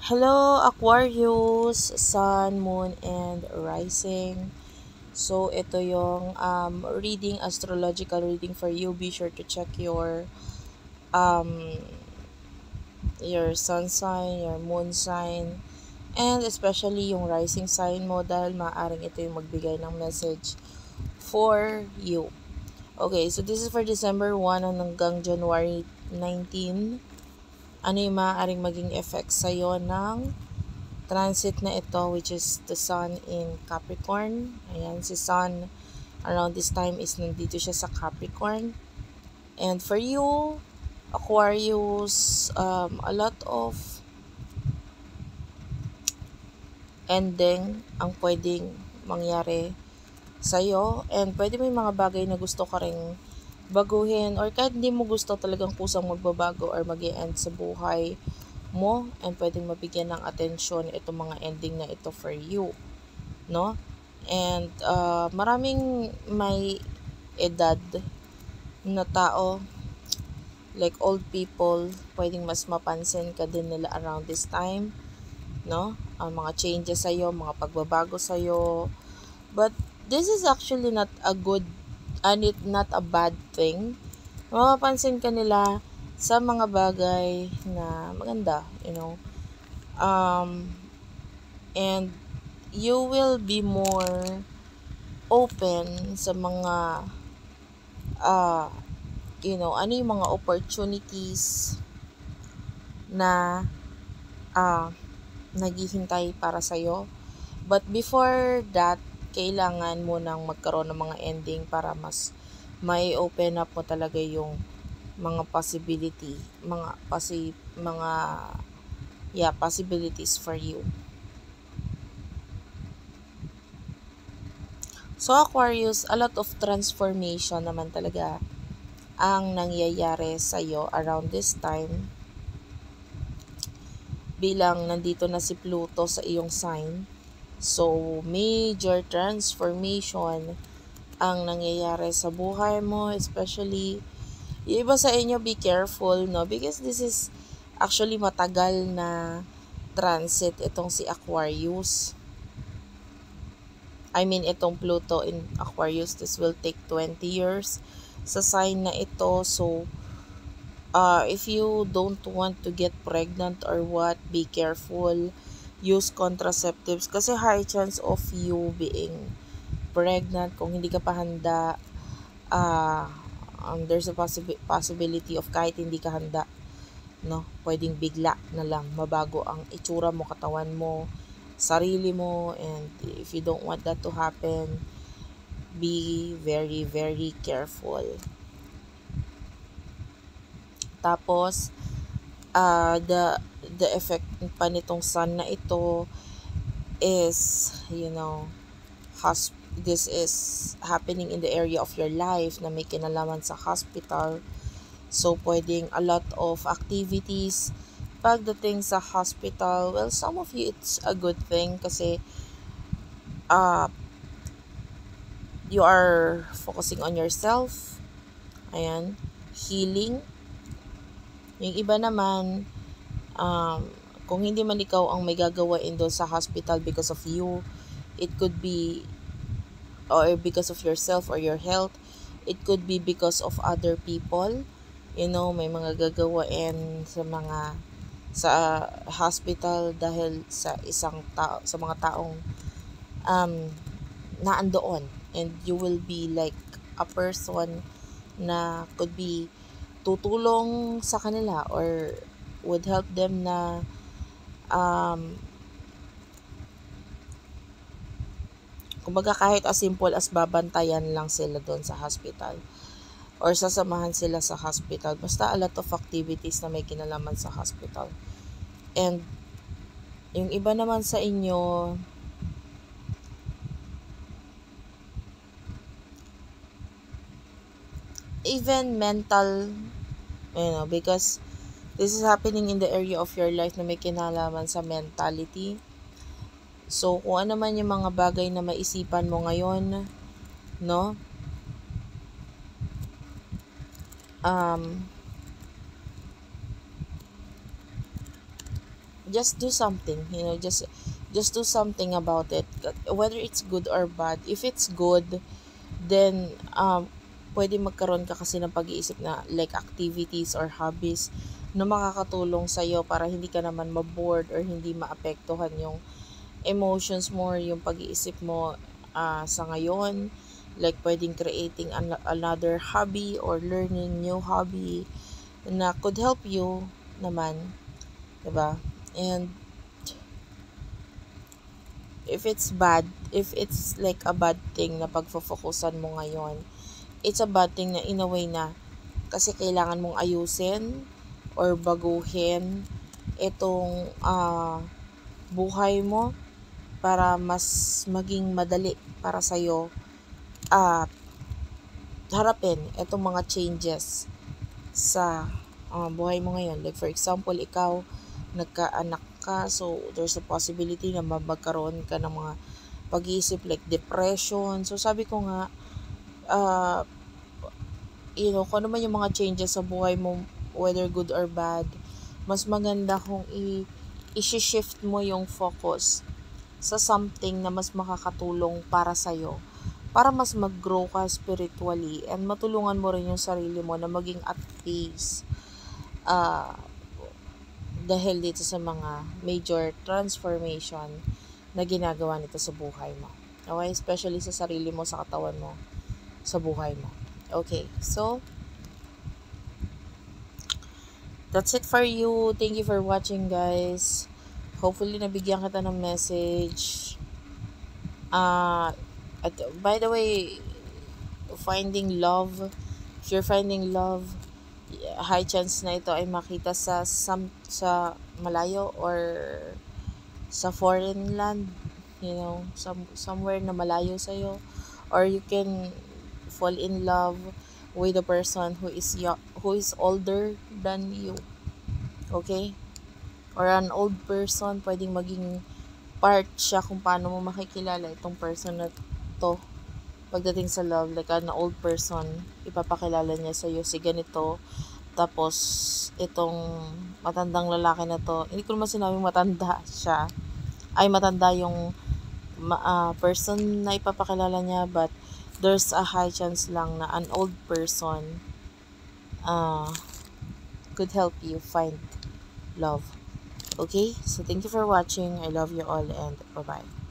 Hello, Aquarius, Sun, Moon, and Rising. So, ito yung reading, astrological reading for you. Be sure to check um, your sun sign, your moon sign, and especially yung rising sign mo dahil maaaring ito yung magbigay ng message for you. Okay, so this is for December 1 hanggang January 19. Ano yung maaaring maging effect sa'yo ng transit na ito, which is the sun in Capricorn. Ayan, si sun around this time is nandito siya sa Capricorn. And for you, Aquarius, a lot of ending ang pwedeng mangyari sa'yo. And pwede may mga bagay na gusto ka ring baguhin or kahit hindi mo gusto talagang kusang magbabago or mag-e-end sa buhay mo, and pwedeng mabigyan ng atensyon itong mga ending na ito for you, no? And maraming may edad na tao, like old people, pwedeng mas mapansin ka din nila around this time, no? Ang mga changes sa'yo, mga pagbabago sa'yo. But this is actually not a good, and not a bad thing. Mapapansin ka nila sa mga bagay na maganda, you know. And you will be more open sa mga ano yung mga opportunities na naghihintay para sa'yo. But before that, kailangan mo nang magkaroon ng mga ending para mas may open up mo talaga yung mga possibility, possibilities for you. So Aquarius, a lot of transformation naman talaga ang nangyayari sa'yo around this time bilang nandito na si Pluto sa iyong sign. So, major transformation ang nangyayari sa buhay mo, especially yung iba sa inyo, be careful, no? Because this is actually matagal na transit itong si Aquarius. I mean, itong Pluto in Aquarius, this will take 20 years sa sign na ito. So, if you don't want to get pregnant or what, be careful. Use contraceptives kasi high chance of you being pregnant kung hindi ka pa handa. There's a possibility of kahit hindi ka handa, no? Pwedeng bigla na lang mabago ang itsura mo, katawan mo, sarili mo, and if you don't want that to happen, be very, very careful. Tapos, the effect pa nitong sun na ito is, this is happening in the area of your life na may kinalaman sa hospital. So, pwedeng a lot of activities pagdating sa hospital. Well, some of you, it's a good thing kasi you are focusing on yourself. Ayan. Healing. Yung iba naman, kung hindi man ikaw ang may gagawain doon sa hospital because of you, it could be, or because of yourself or your health, it could be because of other people. May mga gagawain sa hospital dahil sa isang tao, sa mga taong naandoon, and you will be like a person na could be tutulong sa kanila or would help them na kumbaga kahit as simple as babantayan lang sila doon sa hospital or sasamahan sila sa hospital. Basta a lot of activities na may kinalaman sa hospital. And yung iba naman sa inyo, even mental, because this is happening in the area of your life na may kinalaman sa mentality. So, kung ano man yung mga bagay na maisipan mo ngayon, no? just do something, just do something about it, whether it's good or bad. If it's good, then pwede magkaroon ka kasi ng pag-iisip na like activities or hobbies na makakatulong sa'yo para hindi ka naman mabored or hindi maapektuhan yung emotions mo or yung pag-iisip mo sa ngayon. Like pwedeng creating another hobby or learning new hobby na could help you naman, 'di ba? And if it's like a bad thing na pagfo-focusan mo ngayon, it's a bad thing na in a way na kasi kailangan mong ayusin or baguhin itong buhay mo para mas maging madali para sa'yo harapin itong mga changes sa buhay mo ngayon. Like for example, ikaw nagkaanak ka, so there's a possibility na magkaroon ka ng mga pag-iisip like depression. So sabi ko nga, kung ano man yung mga changes sa buhay mo, whether good or bad, mas maganda kung i-shift mo yung focus sa something na mas makakatulong para sa'yo. Para mas mag-grow ka spiritually and matulungan mo rin yung sarili mo na maging at peace. Dahil dito sa mga major transformation na ginagawa nito sa buhay mo. Okay? Especially sa sarili mo, sa katawan mo, sa buhay mo. Okay, so that's it for you. Thank you for watching, guys. Hopefully, nabigyan kita ng message. At by the way, if you're finding love, high chance na ito ay makita sa malayo or sa foreign land, somewhere na malayo sa'yo, or you can fall in love with a person who is older than you. Okay? Or an old person, pwedeng maging part siya kung paano mo makikilala itong person na to pagdating sa love. Like an old person, ipapakilala niya sa'yo si ganito, tapos itong matandang lalaki na to, hindi ko naman sinabing matanda siya, ay matanda yung person na ipapakilala niya, but there's a high chance lang na an old person could help you find love. Okay? So thank you for watching. I love you all and bye-bye.